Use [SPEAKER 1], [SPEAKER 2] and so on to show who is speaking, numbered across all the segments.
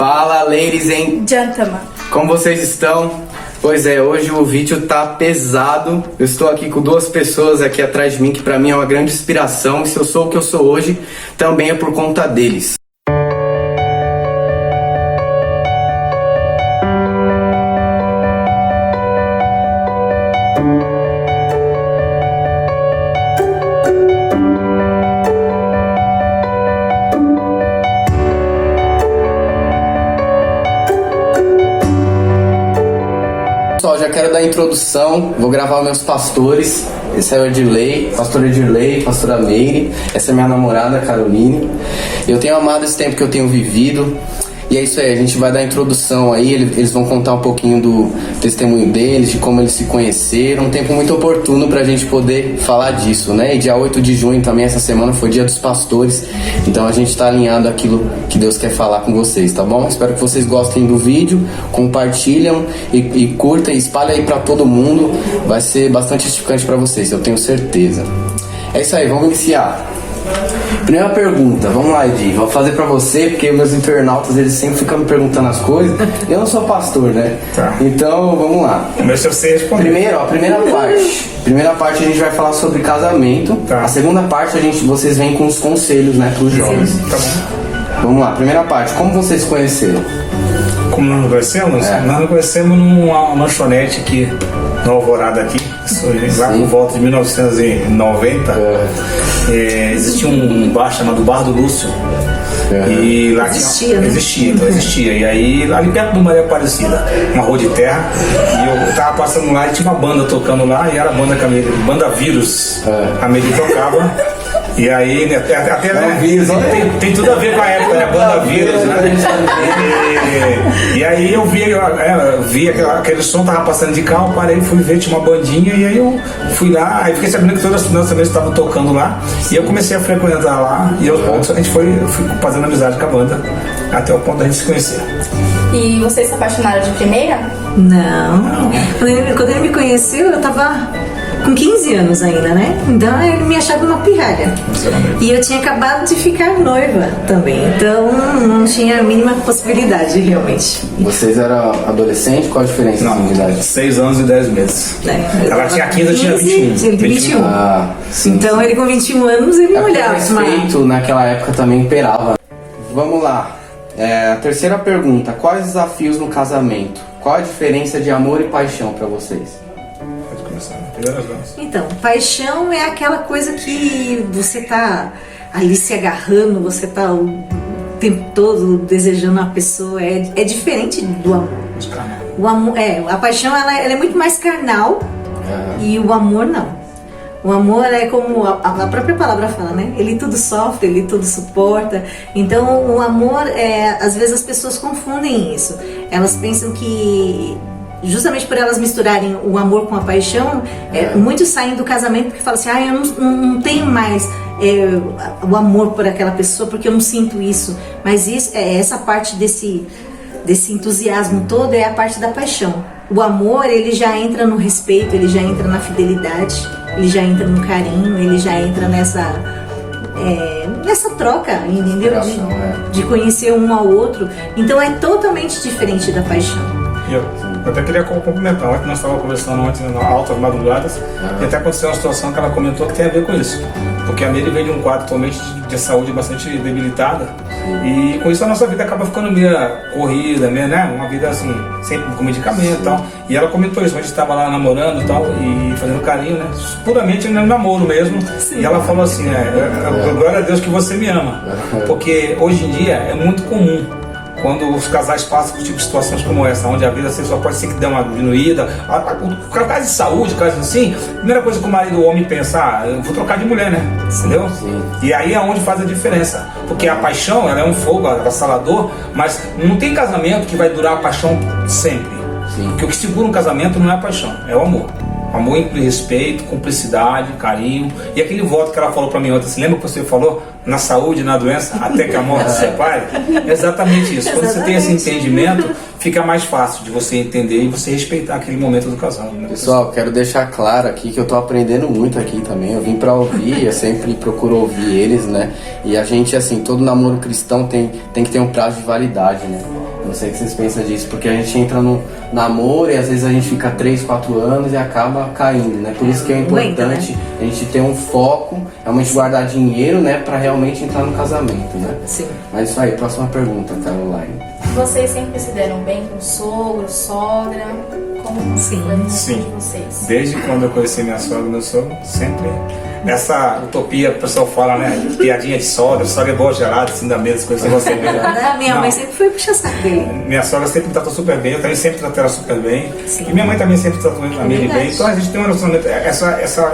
[SPEAKER 1] Fala, ladies and
[SPEAKER 2] gentlemen.
[SPEAKER 1] Como vocês estão? Pois é, hoje o vídeo tá pesado. Eu estou aqui com duas pessoas aqui atrás de mim que pra mim é uma grande inspiração. E se eu sou o que eu sou hoje, também é por conta deles. Pessoal, já quero dar a introdução, vou gravar meus pastores. Esse é o Edirley, pastor Edirley, pastora Meire. Essa é minha namorada, Caroline. Eu tenho amado esse tempo que eu tenho vivido. E é isso aí, a gente vai dar a introdução aí, eles vão contar um pouquinho do testemunho deles, de como eles se conheceram. Um tempo muito oportuno pra gente poder falar disso, né? E dia 8 de junho também, essa semana, foi dia dos pastores. Então a gente tá alinhado àquilo que Deus quer falar com vocês, tá bom? Espero que vocês gostem do vídeo, compartilham e curtam e espalhem aí pra todo mundo. Vai ser bastante edificante pra vocês, eu tenho certeza. É isso aí, vamos iniciar. Primeira pergunta, vamos lá, Edi, vou fazer pra você, porque meus internautas, eles sempre ficam me perguntando as coisas. Eu não sou pastor, né?
[SPEAKER 3] Tá.
[SPEAKER 1] Então, vamos lá.
[SPEAKER 3] Deixa você responder.
[SPEAKER 1] Primeiro, ó, primeira parte a gente vai falar sobre casamento.
[SPEAKER 3] Tá.
[SPEAKER 1] A segunda parte vocês vêm com os conselhos, né, pros jovens.
[SPEAKER 3] Tá bom.
[SPEAKER 1] Vamos lá, primeira parte, como vocês se conheceram?
[SPEAKER 3] Como nós nos conhecemos? Nós nos conhecemos numa lanchonete aqui, no Alvorada aqui. Lá por volta de 1990. Existia um bar chamado Bar do Lúcio. E lá existia. E aí, ali perto do Maria Aparecida, uma rua de terra, e eu tava passando lá e tinha uma banda tocando lá, e era a banda Banda Vírus. A Meire tocava. E aí, até né, tem tudo a ver com a época, né? Banda Vírus, né? E aí eu vi aquele som, tava passando de carro, parei, fui ver, tinha uma bandinha, e aí eu fui lá, aí fiquei sabendo que todas as crianças também estavam tocando lá, e eu comecei a frequentar lá, e aos poucos a gente fui fazendo amizade com a banda, até o ponto da gente se conhecer.
[SPEAKER 2] E vocês se apaixonaram de primeira?
[SPEAKER 4] Não. Quando ele me conheceu, eu tava com 15 anos ainda, né? Então ele me achava uma pirralha. E eu tinha acabado de ficar noiva também. Então não tinha a mínima possibilidade, realmente.
[SPEAKER 1] Vocês eram adolescentes? Qual a diferença de idade?
[SPEAKER 3] 6 anos e 10 meses. Ela tinha 15, eu tinha 21.
[SPEAKER 4] Ele 21.
[SPEAKER 1] Sim,
[SPEAKER 4] então ele com 21 anos, ele não olhava.
[SPEAKER 1] O respeito naquela época também imperava. Vamos lá. A terceira pergunta. Quais os desafios no casamento? Qual a diferença de amor e paixão pra vocês?
[SPEAKER 4] Então, paixão é aquela coisa que você tá ali se agarrando, você tá o tempo todo desejando a pessoa. É diferente do amor. O amor a paixão ela é muito mais carnal e o amor não. O amor é como a própria palavra fala, né? Ele tudo sofre, ele tudo suporta. Então, o amor, às vezes as pessoas confundem isso. Elas pensam que, justamente por elas misturarem o amor com a paixão, muitos saem do casamento porque falam assim, eu não tenho mais o amor por aquela pessoa porque eu não sinto isso. Mas isso, essa parte desse entusiasmo todo é a parte da paixão. O amor, ele já entra no respeito, ele já entra na fidelidade, ele já entra no carinho, ele já entra nessa troca, entendeu? De conhecer um ao outro. Então é totalmente diferente da paixão.
[SPEAKER 3] Eu até queria complementar, que nós estávamos conversando ontem nas altas madrugadas, e até aconteceu uma situação que ela comentou que tem a ver com isso. Porque a Meire vem de um quadro atualmente de saúde bastante debilitada, e com isso a nossa vida acaba ficando meio corrida, né? Uma vida assim, sempre com medicamento e tal. E ela comentou isso, a gente estava lá namorando e tal, e fazendo carinho, né? Puramente no namoro mesmo. Sim. E ela falou assim, glória a Deus que você me ama. Porque hoje em dia é muito comum quando os casais passam por tipo de situações como essa, onde a vida sexual pode ser que dê uma diminuída, caso de saúde, caso assim, a primeira coisa que o marido ou o homem pensa, eu vou trocar de mulher, né? Entendeu? Sim. E aí é onde faz a diferença. Porque a paixão, ela é um fogo avassalador, mas não tem casamento que vai durar a paixão sempre. Sim. Porque o que segura um casamento não é a paixão, é o amor. Amor inclui respeito, cumplicidade, carinho. E aquele voto que ela falou pra mim ontem, você lembra que você falou? Na saúde, na doença, até que a morte se separe? É exatamente isso. Quando você tem esse entendimento, fica mais fácil de você entender e você respeitar aquele momento do casal. Né?
[SPEAKER 1] Pessoal, quero deixar claro aqui que eu tô aprendendo muito aqui também. Eu vim pra ouvir, eu sempre procuro ouvir eles, né? E a gente, assim, todo namoro cristão tem que ter um prazo de validade, né? Eu não sei o que vocês pensam disso, porque a gente entra no namoro e às vezes a gente fica 3, 4 anos e acaba caindo, né? Por isso que é importante a gente ter um foco, realmente guardar dinheiro, né? Pra realmente entrar no casamento, né?
[SPEAKER 4] Sim.
[SPEAKER 1] Mas isso aí, próxima pergunta, Caroline.
[SPEAKER 2] Vocês sempre se deram bem com sogro, sogra? Como
[SPEAKER 4] Sim.
[SPEAKER 2] foi a relação
[SPEAKER 3] Sim.
[SPEAKER 2] de vocês?
[SPEAKER 3] Desde quando eu conheci minha sogra e meu sogro, sempre. Essa utopia que o pessoal fala, né? Piadinha de sogra é boa gelada, assim da mesa, coisa que você vê.
[SPEAKER 4] A minha mãe sempre foi puxa saco dele.
[SPEAKER 3] Minha sogra sempre me tratou super bem, eu também sempre tratei ela super bem.
[SPEAKER 4] Sim.
[SPEAKER 3] E minha mãe também sempre tratou a Meire
[SPEAKER 4] verdade.
[SPEAKER 3] bem. Então a gente tem um relacionamento.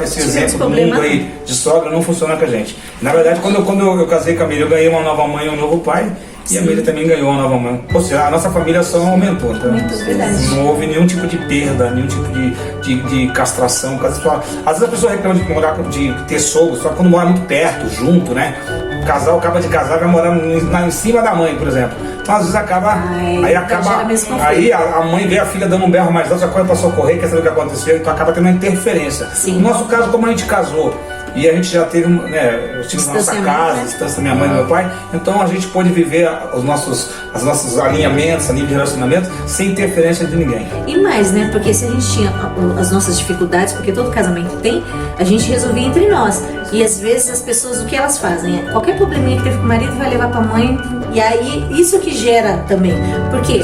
[SPEAKER 3] Esse exemplo do
[SPEAKER 4] problema,
[SPEAKER 3] mundo aí de sogra não funciona com a gente. Na verdade, quando eu casei com a Meire, eu ganhei uma nova mãe e um novo pai. E a Meire também ganhou uma nova mãe. Ou seja, a nossa família só aumentou. Então,
[SPEAKER 4] verdade.
[SPEAKER 3] não houve nenhum tipo de perda, nenhum tipo de castração. Às vezes a pessoa reclama de morar, de ter sogro, só quando mora muito perto, junto, né? O casal acaba de casar, vai morar em cima da mãe, por exemplo. Então às vezes acaba. Aí a mãe vê a filha dando um berro mais alto, já corre pra socorrer, quer saber o que aconteceu, então acaba tendo uma interferência.
[SPEAKER 4] Sim.
[SPEAKER 3] No nosso caso, como a gente casou, e a gente já teve, né, eu tive na nossa casa, distância da minha mãe e do meu pai, então a gente pôde viver os nossos alinhamentos, a nível de relacionamento, sem interferência de ninguém.
[SPEAKER 4] E mais, né? Porque se a gente tinha as nossas dificuldades, porque todo casamento tem, a gente resolvia entre nós. E às vezes as pessoas, o que elas fazem? Qualquer probleminha que teve com o marido vai levar pra mãe, e aí isso que gera também. Por quê?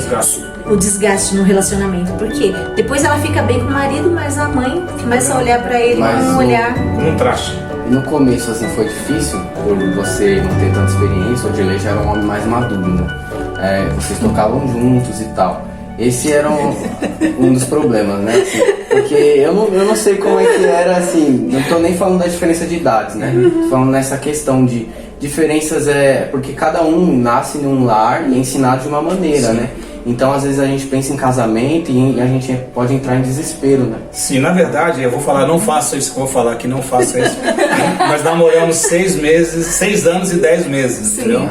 [SPEAKER 4] O desgaste no relacionamento. Porque depois ela fica bem com o marido, mas a mãe começa a olhar pra ele com um olhar.
[SPEAKER 3] Como um traste.
[SPEAKER 1] E no começo, assim, foi difícil por você não ter tanta experiência, o Dilei já era um homem mais maduro, né? Vocês tocavam juntos e tal. Esse era um dos problemas, né? Assim, porque eu não sei como é que era, assim, não tô nem falando da diferença de idades, né? Tô falando nessa questão de diferenças, porque cada um nasce num lar e é ensinado de uma maneira, né? Então, às vezes, a gente pensa em casamento e a gente pode entrar em desespero, né?
[SPEAKER 3] Sim, na verdade, eu vou falar, não faça isso que eu vou falar aqui, não faça isso. Nós namoramos 6 anos e 10 meses, entendeu?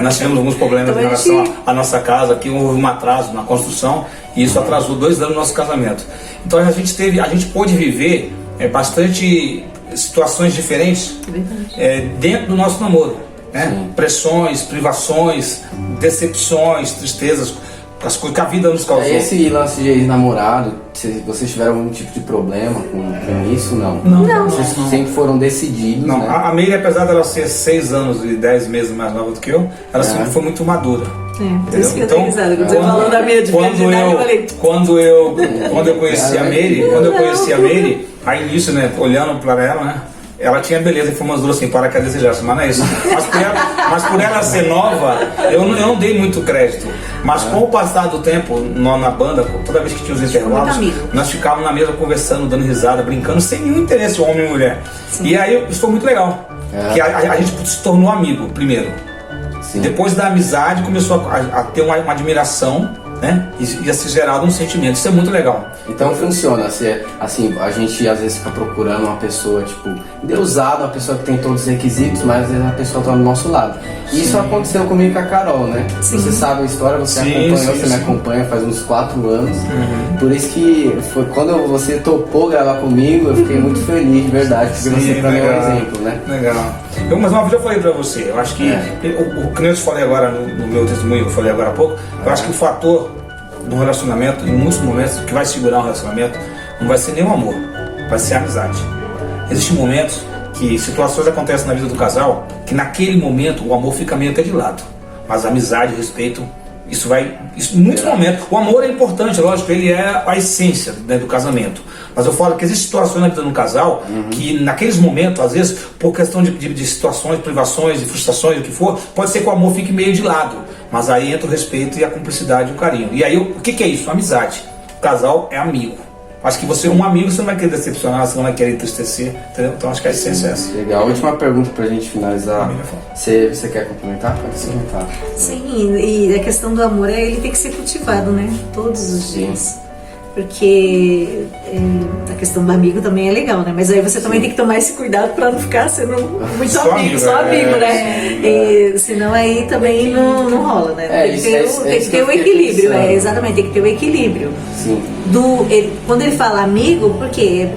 [SPEAKER 3] Nós tivemos alguns problemas em relação à nossa casa, aqui houve um atraso na construção e isso atrasou 2 anos no nosso casamento. Então, a gente pôde viver bastante situações diferentes dentro do nosso namoro. Né? Pressões, privações, decepções, tristezas, as coisas que a vida nos causou.
[SPEAKER 1] Esse lance de ex-namorado, vocês tiveram algum tipo de problema com isso? Não. Vocês sempre foram decididos,
[SPEAKER 3] não,
[SPEAKER 1] né?
[SPEAKER 3] A Meire, apesar dela ser 6 anos e 10 meses mais nova do que eu, ela sempre foi muito madura.
[SPEAKER 4] Por isso que eu tenho risada, quando você falou da minha diversidade, eu falei...
[SPEAKER 3] Quando eu conheci a Meire, aí nisso, né, olhando para ela, né, ela tinha beleza e formosura assim, para que a desejasse, mas não é isso. Mas por ela ser nova, eu não dei muito crédito. Mas com o passar do tempo, na banda, toda vez que tinha os intervalos, nós ficávamos na mesa conversando, dando risada, brincando, sem nenhum interesse, homem e mulher. Sim. E aí isso foi muito legal. Que a gente se tornou amigo, primeiro. Sim. Depois da amizade, começou a ter uma admiração, né? E a se gerar um sentimento. Isso é muito legal.
[SPEAKER 1] Então funciona, assim, a gente às vezes fica procurando uma pessoa, tipo, endeusada, uma pessoa que tem todos os requisitos, mas às vezes a pessoa tá do nosso lado. E isso aconteceu comigo com a Carol, né? Sim. Você sabe a história, você me acompanha faz uns 4 anos. Por isso que foi quando você topou gravar comigo, eu fiquei muito feliz, de verdade, porque você pra mim é um exemplo, né?
[SPEAKER 3] Legal. Mas uma vez eu falei pra você, eu acho que o que eu falei agora no meu testemunho, eu falei agora há pouco, eu acho que o fator do relacionamento, em muitos momentos, que vai segurar um relacionamento, não vai ser nem o amor, vai ser a amizade. Existem momentos que situações acontecem na vida do casal que naquele momento o amor fica meio até de lado, mas a amizade, o respeito, em muitos momentos, o amor é importante, lógico, ele é a essência, né, do casamento. Mas eu falo que existem situações na vida de um casal que naqueles momentos, às vezes, por questão de situações, privações, de frustrações, o que for, pode ser que o amor fique meio de lado. Mas aí entra o respeito e a cumplicidade e o carinho. E aí, o que é isso? Amizade. O casal é amigo. Acho que você, um amigo, você não vai querer decepcionar, você não vai querer entristecer. Entendeu? Então acho que a essência é essa.
[SPEAKER 1] Legal. Última pergunta pra gente finalizar. Você quer complementar? Pode complementar.
[SPEAKER 4] Sim, e a questão do amor, ele tem que ser cultivado, né? Todos os dias. Porque a questão do amigo também é legal, né? Mas aí você também tem que tomar esse cuidado para não ficar sendo muito só amigo, né? E, senão aí também não rola, né? Tem que ter o equilíbrio, exatamente, tem que ter o equilíbrio.
[SPEAKER 1] Sim.
[SPEAKER 4] Quando ele fala amigo, porque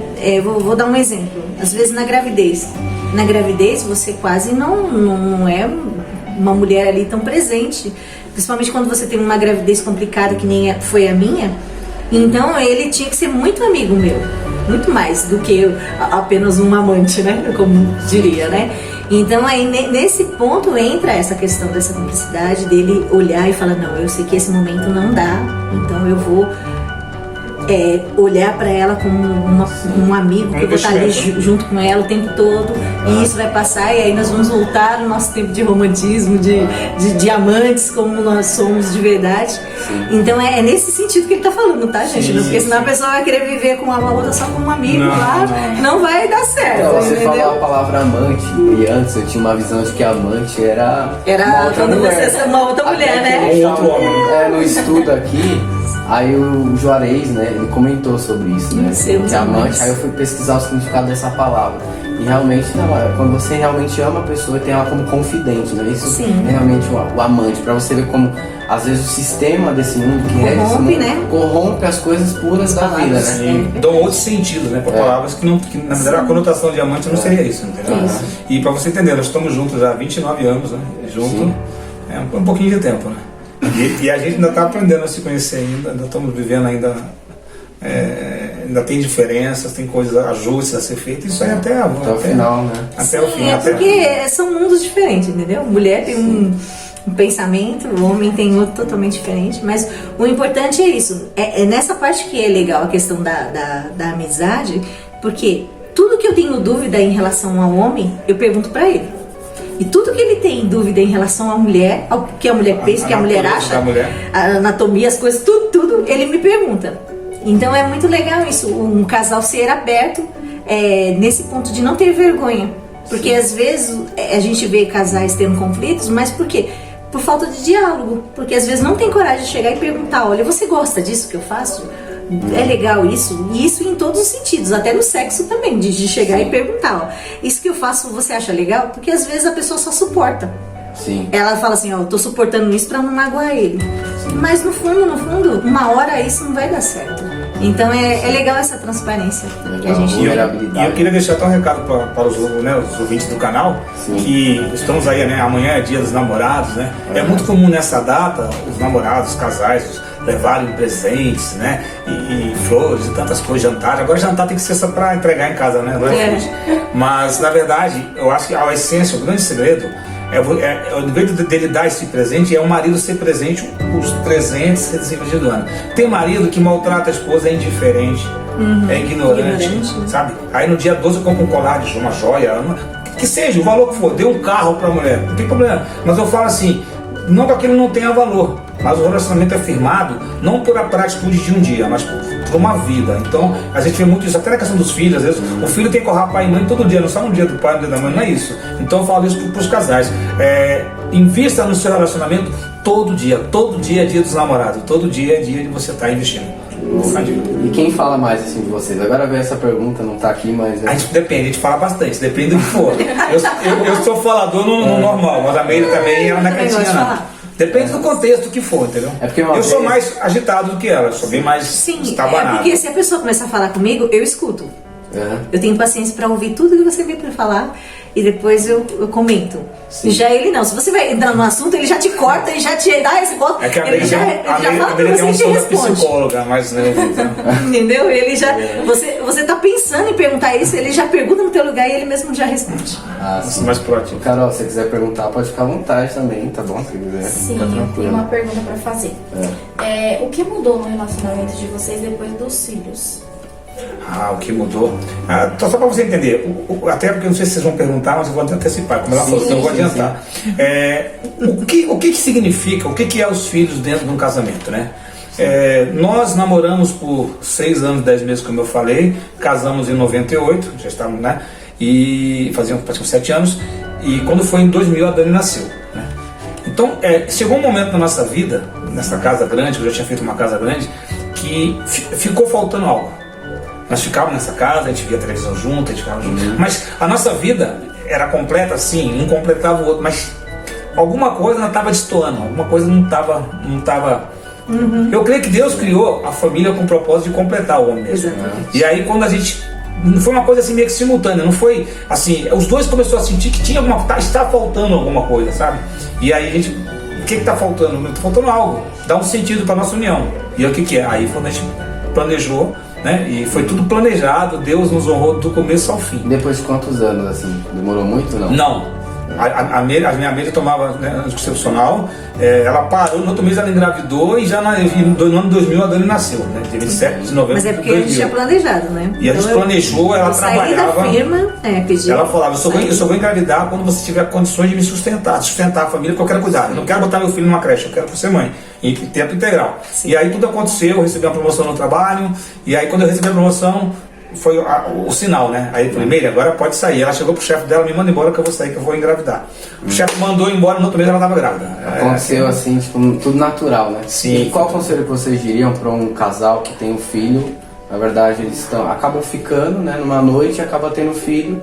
[SPEAKER 4] vou dar um exemplo. Às vezes na gravidez você quase não é uma mulher ali tão presente, principalmente quando você tem uma gravidez complicada que nem foi a minha. Então ele tinha que ser muito amigo meu, muito mais do que apenas um amante, né? Como diria, né? Então aí nesse ponto entra essa questão dessa cumplicidade, dele olhar e falar, não, eu sei que esse momento não dá, então eu vou olhar para ela como um amigo, que eu vou estar ali junto com ela o tempo todo, e isso vai passar, e aí nós vamos voltar ao nosso tempo de romantismo, de amantes, como nós somos de verdade. Sim. Então é nesse sentido que ele está falando, tá, gente? Sim, porque senão a pessoa vai querer viver com uma outra só como um amigo não vai dar certo.
[SPEAKER 1] Então, você falou a palavra amante, e antes eu tinha uma visão de que amante era
[SPEAKER 4] quando você é uma outra mulher, né?
[SPEAKER 1] No estudo aqui, aí o Juarez, né, ele comentou sobre isso, né? Que amante, aí eu fui pesquisar o significado dessa palavra. E realmente, quando você realmente ama a pessoa e tem ela como confidente, né? Isso é realmente o amante, pra você ver como, às vezes, o sistema desse mundo, corrompe as coisas puras da vida, né?
[SPEAKER 3] Sim, dão outro sentido, né? Para palavras que na verdade a conotação de amante não seria isso, entendeu? E pra você entender, nós estamos juntos há 29 anos, né? Junto, um pouquinho de tempo, né? E a gente ainda está aprendendo a se conhecer ainda estamos vivendo ainda tem diferenças, tem coisas, ajustes a ser feitos, isso aí até o
[SPEAKER 1] final, né?
[SPEAKER 4] Até o fim. Porque são mundos diferentes, entendeu? Mulher tem um pensamento, o homem tem outro totalmente diferente, mas o importante é isso, é nessa parte que é legal a questão da amizade, porque tudo que eu tenho dúvida em relação ao homem, eu pergunto pra ele. E tudo que ele tem dúvida em relação à mulher, ao que a mulher pensa, o que a mulher acha, a anatomia, as coisas, tudo, ele me pergunta. Então é muito legal isso, um casal ser aberto nesse ponto de não ter vergonha. Porque às vezes a gente vê casais tendo conflitos, mas por quê? Por falta de diálogo. Porque às vezes não tem coragem de chegar e perguntar, olha, você gosta disso que eu faço? É legal isso? E isso em todos os sentidos, até no sexo também, de chegar e perguntar, ó, isso que eu faço você acha legal? Porque às vezes a pessoa só suporta.
[SPEAKER 1] Sim.
[SPEAKER 4] Ela fala assim, ó, eu tô suportando isso pra não magoar ele. Mas no fundo, uma hora isso não vai dar certo. Então é legal essa transparência que a gente tem.
[SPEAKER 3] E eu queria deixar até um recado para os ouvintes do canal, que estamos aí, né? Amanhã é dia dos namorados, né? É muito comum nessa data os namorados, os casais, levarem presentes, né? E flores e tantas coisas, jantar. Agora jantar tem que ser só para entregar em casa, né? Não é food. Mas na verdade, eu acho que a essência, o grande segredo o invés dele dar esse presente, é o marido ser presente os 365 do ano. Tem marido que maltrata a esposa, é indiferente, é ignorante, sabe? Aí no dia 12 eu compro um colar de uma joia, que seja, o valor que for, dê um carro pra mulher, não tem problema. Mas eu falo assim, não que aquilo não tenha valor, mas o relacionamento é firmado não por atitude de um dia, mas por uma vida. Então a gente vê muito isso, até na questão dos filhos. Às vezes o filho tem que honrar pai e mãe todo dia, não só no dia do pai e no dia da mãe, não é isso. Então eu falo isso para os casais, invista no seu relacionamento todo dia é dia dos namorados, todo dia é dia de você estar investindo.
[SPEAKER 1] E quem fala mais assim de vocês? Agora veio essa pergunta, não tá aqui, mas...
[SPEAKER 3] A gente fala bastante, depende do que for. Eu sou falador no normal, mas a Meire também ela não é quietinha não. Depende do contexto que for, entendeu? Eu sou mais agitado do que ela, eu sou bem mais estabanado.
[SPEAKER 4] Porque se a pessoa começar a falar comigo, eu escuto. Eu tenho paciência para ouvir tudo que você vem para falar e depois eu comento. Sim. Já ele não, se você vai entrar no assunto, ele já te corta e já te dá a resposta.
[SPEAKER 3] É que
[SPEAKER 4] ele já fala pra você e te responde.
[SPEAKER 3] Psicóloga, mas
[SPEAKER 4] entendeu? Ele já, você tá pensando em perguntar isso, ele já pergunta no teu lugar e ele mesmo já responde.
[SPEAKER 3] Mais proativo.
[SPEAKER 1] Carol, se você quiser perguntar, pode ficar à vontade também, tá bom? Se quiser.
[SPEAKER 2] Sim, eu tenho uma pergunta pra fazer. O que mudou no relacionamento de vocês depois dos filhos?
[SPEAKER 3] O que mudou? Só para você entender, até porque eu não sei se vocês vão perguntar, mas eu vou antecipar, como ela falou, então eu vou adiantar. O que significa, o que é os filhos dentro de um casamento, né? Nós namoramos por 6 anos, 10 meses, como eu falei, casamos em 98, já estávamos, né? E faziam praticamente 7 anos, e quando foi em 2000 a Dani nasceu, né? Então, chegou um momento na nossa vida, nessa casa grande, eu já tinha feito uma casa grande, que ficou faltando algo. Nós ficávamos nessa casa, a gente via televisão junto, a gente ficava junto. Mas a nossa vida era completa assim, um completava o outro, mas alguma coisa não estava destoando, alguma coisa não estava. Eu creio que Deus criou a família com o propósito de completar o homem mesmo.
[SPEAKER 4] Exatamente.
[SPEAKER 3] E aí quando a gente, não foi uma coisa assim meio que simultânea, não foi assim, os dois começaram a sentir que tinha está faltando alguma coisa, sabe? E aí a gente, o que está faltando? Está faltando algo, dá um sentido para nossa união. E aí o que é? Aí quando a gente planejou, né? E foi tudo planejado, Deus nos honrou do começo ao fim.
[SPEAKER 1] Depois de quantos anos, assim? Demorou muito ou não?
[SPEAKER 3] Não. A minha amiga tomava, né, anticoncepcional, ela parou, no outro mês ela engravidou e já no ano 2000 a Dani nasceu, né? Dia 27 de novembro.
[SPEAKER 4] Mas é porque
[SPEAKER 3] de
[SPEAKER 4] a gente tinha
[SPEAKER 3] 2000.
[SPEAKER 4] planejado, né?
[SPEAKER 3] E a gente planejou, ela
[SPEAKER 4] eu saí
[SPEAKER 3] trabalhava.
[SPEAKER 4] da firma, pedi.
[SPEAKER 3] Ela falava, eu só vou engravidar quando você tiver condições de me sustentar a família que eu quero cuidar. Eu não quero botar meu filho numa creche, eu quero ser mãe. Em tempo integral.
[SPEAKER 4] Sim.
[SPEAKER 3] E aí tudo aconteceu, eu recebi uma promoção no trabalho, e aí quando eu recebi a promoção, foi o sinal, né? Aí eu falei, Meire, agora pode sair. Ela chegou pro chefe dela, me manda embora que eu vou sair, que eu vou engravidar. O chefe mandou embora, no outro mês ela estava grávida.
[SPEAKER 1] Aconteceu assim, tipo, tudo natural, né?
[SPEAKER 3] Sim.
[SPEAKER 1] E qual conselho que vocês diriam para um casal que tem um filho? Na verdade, eles acabam ficando, né, numa noite e acabam tendo filho.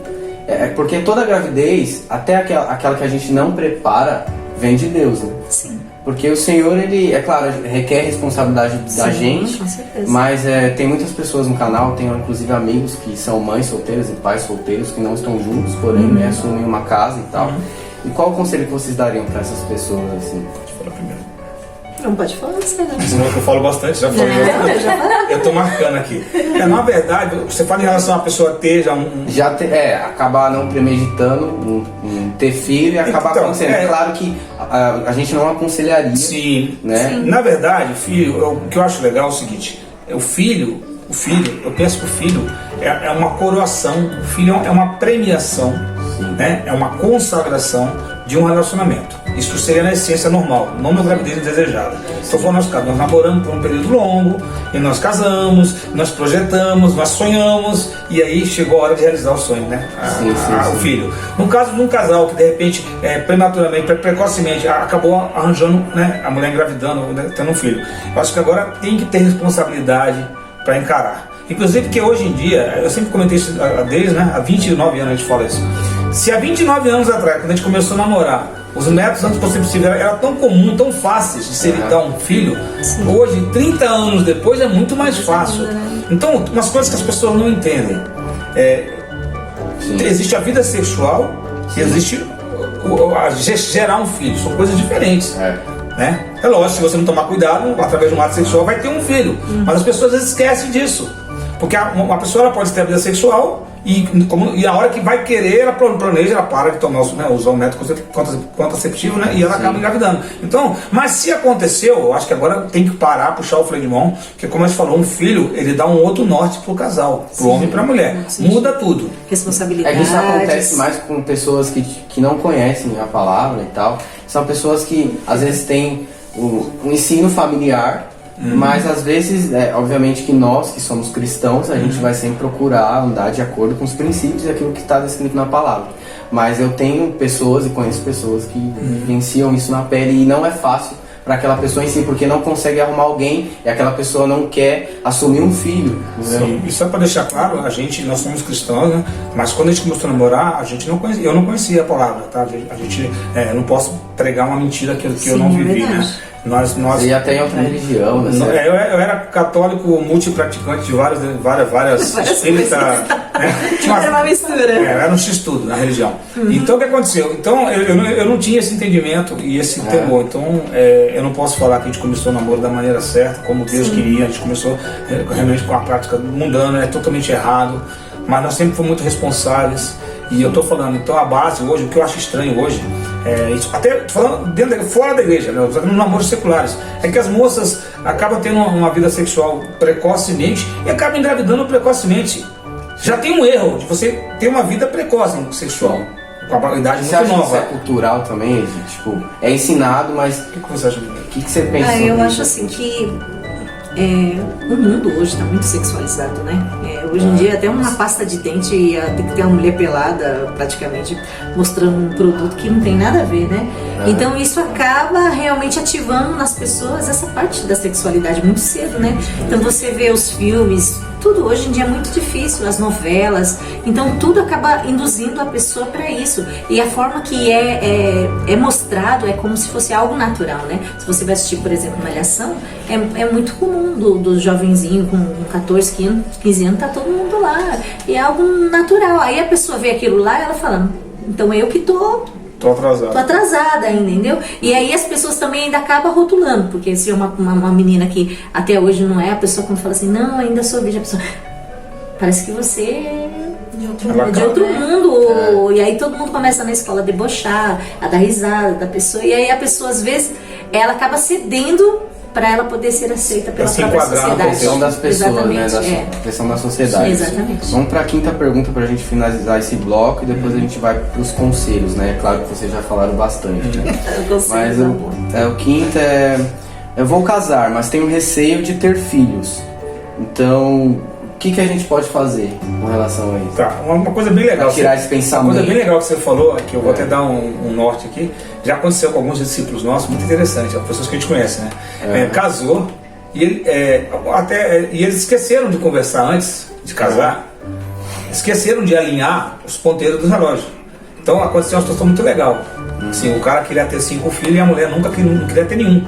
[SPEAKER 1] Porque toda gravidez, até aquela que a gente não prepara, vem de Deus, né?
[SPEAKER 4] Sim.
[SPEAKER 1] Porque o Senhor, ele, é claro, requer responsabilidade da gente,
[SPEAKER 4] com certeza.
[SPEAKER 1] mas tem muitas pessoas no canal, tenho inclusive amigos que são mães solteiras e pais solteiros que não estão juntos, porém né, assumem uma casa e tal. E qual o conselho que vocês dariam para essas pessoas, assim?
[SPEAKER 3] Deixa eu falar primeiro.
[SPEAKER 4] Não pode falar, você não.
[SPEAKER 3] Senão eu falo bastante, já falei.
[SPEAKER 4] Eu já falei.
[SPEAKER 3] Eu tô marcando aqui. Na verdade, você fala em relação a pessoa ter já um...
[SPEAKER 1] Acabar não premeditando ter filho e acabar
[SPEAKER 3] Então,
[SPEAKER 1] acontecendo. É claro que a gente não aconselharia.
[SPEAKER 3] Sim.
[SPEAKER 1] Né?
[SPEAKER 3] Sim. Na verdade, filho, o que eu acho legal é o seguinte: o filho, eu penso que o filho é uma coroação, o filho é uma premiação, né? É uma consagração de um relacionamento. Isso seria na essência normal, não na gravidez indesejada. Então foi o nosso caso, nós namoramos por um período longo, e nós casamos, nós projetamos, nós sonhamos, e aí chegou a hora de realizar o sonho, né? O filho. No caso de um casal que de repente, prematuramente, precocemente, acabou arranjando, né, a mulher engravidando, né, tendo um filho. Eu acho que agora tem que ter responsabilidade para encarar. Inclusive porque hoje em dia, eu sempre comentei isso desde, né, há 29 anos a gente fala isso. Se há 29 anos atrás, quando a gente começou a namorar, os métodos anticonceptivos eram tão comuns, tão fáceis de se evitar um filho, hoje, 30 anos depois, é muito mais fácil. Então, umas coisas que as pessoas não entendem. Existe a vida sexual e existe gerar um filho, são coisas diferentes. Né? É lógico, se você não tomar cuidado, através de um ato sexual vai ter um filho. Mas as pessoas às vezes esquecem disso. Porque uma pessoa ela pode ter a vida sexual e a hora que vai querer, ela planeja, ela para de tomar, né, usar o método contraceptivo, né, e ela acaba engravidando. Então, mas se aconteceu, eu acho que agora tem que parar, puxar o freio de mão, porque como a gente falou, um filho, ele dá um outro norte pro casal, pro homem e pra mulher. Muda tudo.
[SPEAKER 4] Responsabilidade.
[SPEAKER 1] Isso acontece mais com pessoas que não conhecem a palavra e tal. São pessoas que às vezes têm um ensino familiar, mas às vezes, obviamente que nós que somos cristãos, a gente vai sempre procurar andar de acordo com os princípios e aquilo que está descrito na palavra. Mas eu tenho pessoas e conheço pessoas que vivenciam isso na pele e não é fácil para aquela pessoa em si, porque não consegue arrumar alguém e aquela pessoa não quer assumir um filho.
[SPEAKER 3] Sim, e só para deixar claro, nós somos cristãos, né? Mas quando a gente começou a namorar, eu não conhecia a palavra, tá? Eu não posso pregar uma mentira que eu não vivi, né?
[SPEAKER 1] E até em outra religião, né?
[SPEAKER 3] Eu era católico multipraticante de várias espíritas.
[SPEAKER 4] Era uma mistura.
[SPEAKER 3] Era um x-tudo na religião. Então o que aconteceu? Então eu não tinha esse entendimento e esse temor. Então eu não posso falar que a gente começou o namoro da maneira certa, como Deus queria. A gente começou realmente com a prática mundana, é totalmente errado. Mas nós sempre fomos muito responsáveis. E eu estou falando, então a base hoje, o que eu acho estranho hoje, isso, até falando fora da igreja, né, nos namoros seculares, é que as moças acabam tendo uma vida sexual precocemente e acabam engravidando precocemente. Já tem um erro de você ter uma vida precoce sexual, com a idade muito nova.
[SPEAKER 1] Isso é cultural também, tipo, é ensinado, mas
[SPEAKER 3] o que você acha?
[SPEAKER 1] O que você pensa sobre
[SPEAKER 4] Eu
[SPEAKER 1] isso?
[SPEAKER 4] acho assim que o mundo hoje está muito sexualizado, né? Hoje em dia até uma pasta de dente tem que ter uma mulher pelada praticamente mostrando um produto que não tem nada a ver, né? Então isso acaba realmente ativando nas pessoas essa parte da sexualidade muito cedo, né? Então você vê os filmes, tudo hoje em dia é muito difícil, as novelas, então tudo acaba induzindo a pessoa para isso. E a forma que é mostrado é como se fosse algo natural, né? Se você vai assistir, por exemplo, Malhação, é muito comum do jovenzinho com 14, 15 anos, tá todo mundo lá. E é algo natural. Aí a pessoa vê aquilo lá e ela fala, então eu que tô atrasada ainda, entendeu? E aí as pessoas também ainda acabam rotulando, porque se é uma menina que até hoje não é, a pessoa quando fala assim, não, ainda sou virgem, a pessoa, parece que você é de outro mundo. E aí todo mundo começa na escola a debochar, a dar risada da pessoa, e aí a pessoa às vezes, ela acaba cedendo para ela poder ser aceita pela própria sociedade.
[SPEAKER 1] A pressão das pessoas,
[SPEAKER 4] exatamente,
[SPEAKER 1] né? Pressão da sociedade.
[SPEAKER 4] Exatamente.
[SPEAKER 1] Vamos para a quinta pergunta para a gente finalizar esse bloco e depois a gente vai para os conselhos, né? Claro que vocês já falaram bastante, né? Mas o quinto eu vou casar, mas tenho receio de ter filhos. Então, o que a gente pode fazer com relação a isso?
[SPEAKER 3] Tá, uma coisa bem legal.
[SPEAKER 1] Tirar esse pensamento.
[SPEAKER 3] Uma coisa bem legal que você falou, que eu vou até dar um norte aqui, já aconteceu com alguns discípulos nossos, muito interessante, pessoas que a gente conhece, né? Casou e eles esqueceram de conversar antes de casar, esqueceram de alinhar os ponteiros do relógio. Então aconteceu uma situação muito legal. Assim, o cara queria ter 5 filhos e a mulher nunca queria ter nenhum.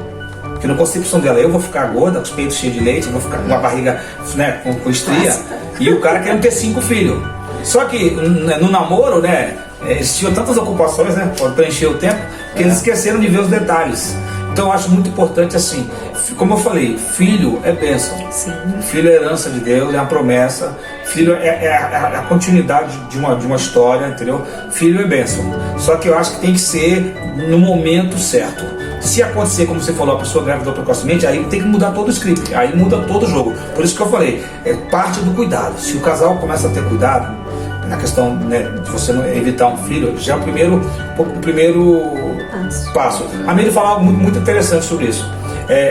[SPEAKER 3] Porque na concepção dela, eu vou ficar gorda, com os peitos cheios de leite, eu vou ficar com uma barriga, né, com estria, e o cara querendo ter 5 filhos. Só que no namoro, né, eles tinham tantas ocupações, né, para preencher o tempo, que eles esqueceram de ver os detalhes. Então eu acho muito importante assim, como eu falei, filho é bênção.
[SPEAKER 4] Sim.
[SPEAKER 3] Filho é herança de Deus, é uma promessa. Filho é a continuidade de uma história, entendeu? Filho é bênção. Só que eu acho que tem que ser no momento certo. Se acontecer, como você falou, a pessoa grávida precocemente, aí tem que mudar todo o script, aí muda todo o jogo. Por isso que eu falei, é parte do cuidado. Se o casal começa a ter cuidado, na questão, né, de você não evitar um filho, já é o primeiro passo. A Meire falou algo muito interessante sobre isso.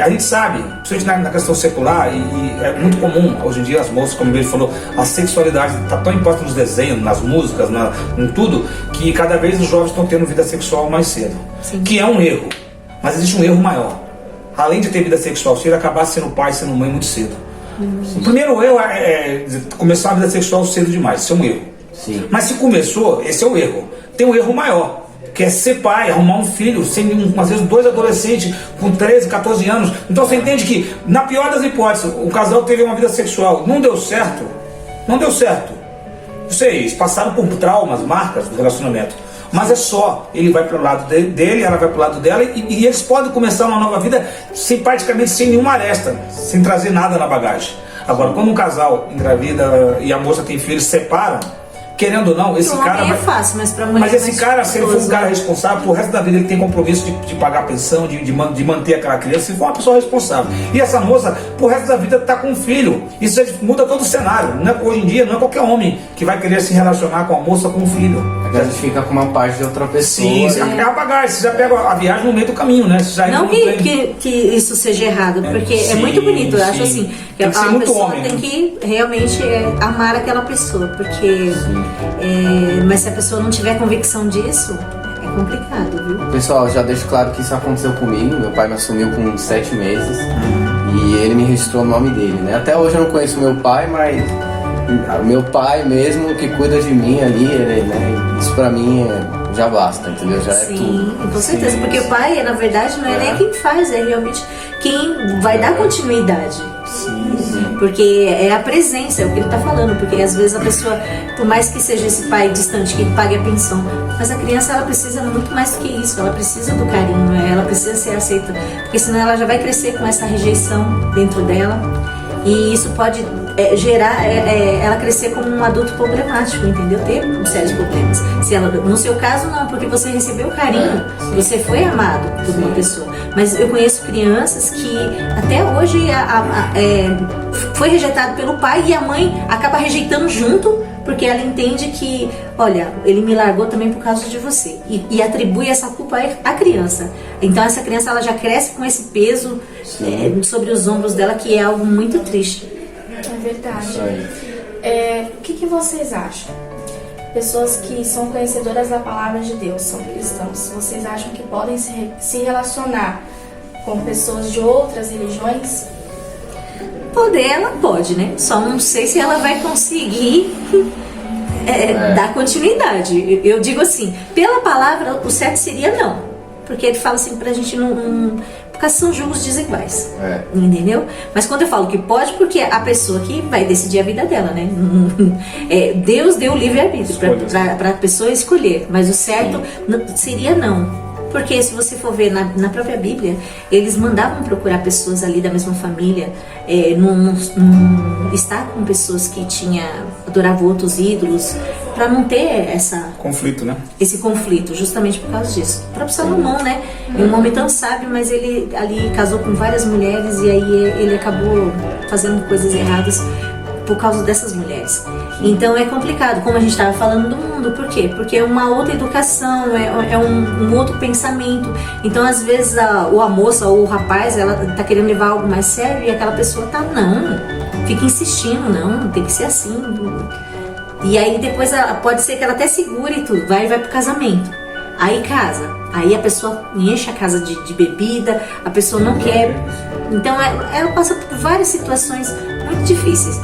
[SPEAKER 3] A gente sabe, principalmente na questão secular, e é muito comum hoje em dia as moças, como ele falou, a sexualidade está tão imposta nos desenhos, nas músicas, em tudo, que cada vez os jovens estão tendo vida sexual mais cedo.
[SPEAKER 4] Sim. Que
[SPEAKER 3] é um erro, mas existe um erro maior. Além de ter vida sexual cedo, acabar sendo pai, sendo mãe muito cedo. O primeiro erro é começar a vida sexual cedo demais, isso é um erro.
[SPEAKER 1] Sim.
[SPEAKER 3] Mas se começou, esse é o erro. Tem um erro maior, que é ser pai, arrumar um filho, às vezes 2 adolescentes com 13, 14 anos. Então você entende que, na pior das hipóteses, o casal teve uma vida sexual, não deu certo. Vocês passaram por traumas, marcas do relacionamento. Mas é só, ele vai para o lado dele, ela vai para o lado dela, e eles podem começar uma nova vida praticamente sem nenhuma aresta, sem trazer nada na bagagem. Agora, quando um casal engravida e a moça tem filhos, separam, querendo ou não, esse cara.
[SPEAKER 4] É fácil, mas pra mulher.
[SPEAKER 3] Mas esse cara, se ele for um cara responsável, pro resto da vida ele tem compromisso de pagar a pensão, de manter aquela criança, se for uma pessoa responsável. E essa moça, pro resto da vida, tá com um filho. Isso muda todo o cenário. Hoje em dia, não é qualquer homem que vai querer se relacionar com a moça com um filho.
[SPEAKER 1] A gente fica com uma parte de outra pessoa.
[SPEAKER 3] Sim, você vai pagar. Você já pega a viagem no meio do caminho, né? Você já
[SPEAKER 4] não que isso seja errado, porque é muito bonito. Eu acho assim, que a pessoa homem, tem que realmente amar aquela pessoa, porque. Mas se a pessoa não tiver convicção disso, é complicado, viu?
[SPEAKER 1] Pessoal, já deixo claro que isso aconteceu comigo. Meu pai me assumiu com 7 meses e ele me registrou o nome dele, né? Até hoje eu não conheço meu pai, mas o meu pai mesmo que cuida de mim ali, né? Isso pra mim já basta, entendeu? Já é tudo.
[SPEAKER 4] Sim, com certeza, porque o pai, na verdade, não é nem quem faz, é realmente quem vai dar continuidade.
[SPEAKER 1] Sim.
[SPEAKER 4] Porque é a presença, é o que ele está falando, porque às vezes a pessoa, por mais que seja esse pai distante que pague a pensão, mas a criança ela precisa muito mais do que isso, ela precisa do carinho, ela precisa ser aceita, porque senão ela já vai crescer com essa rejeição dentro dela e isso pode gerar ela crescer como um adulto problemático, entendeu? Ter sérios problemas. Se ela, no seu caso não, porque você recebeu carinho, você foi amado por uma pessoa. Mas eu conheço crianças que até hoje foi rejeitado pelo pai e a mãe acaba rejeitando junto porque ela entende que, olha, ele me largou também por causa de você, e atribui essa culpa à criança. Então essa criança ela já cresce com esse peso sobre os ombros dela, que é algo muito triste.
[SPEAKER 2] É verdade.
[SPEAKER 1] Isso aí.
[SPEAKER 2] O que vocês acham? Pessoas que são conhecedoras da palavra de Deus, são cristãos, vocês acham que podem se relacionar com pessoas de outras religiões?
[SPEAKER 4] Poder, ela pode, né? Só não sei se ela vai conseguir dar continuidade. Eu digo assim, pela palavra, o certo seria não. Porque ele fala assim pra gente não... Porque são julgos desiguais, entendeu? Mas quando eu falo que pode, porque a pessoa que vai decidir a vida dela, né? Deus deu o livre-arbítrio para a pessoa escolher, mas o certo seria não. Porque se você for ver na própria Bíblia, eles mandavam procurar pessoas ali da mesma família, estar com pessoas que adoravam outros ídolos, para não ter esse conflito, justamente por causa disso. O próprio Salomão, né? É um homem tão sábio, mas ele ali casou com várias mulheres e aí ele acabou fazendo coisas erradas por causa dessas mulheres. Então é complicado, como a gente estava falando do mundo. Por quê? Porque é uma outra educação, é um outro pensamento. Então às vezes a moça ou o rapaz, ela tá querendo levar algo mais sério e aquela pessoa fica insistindo, não, tem que ser assim. E aí depois pode ser que ela até segure e tudo, vai pro casamento. Aí casa, aí a pessoa enche a casa de bebida, a pessoa não quer. Então ela passa por várias situações muito difíceis.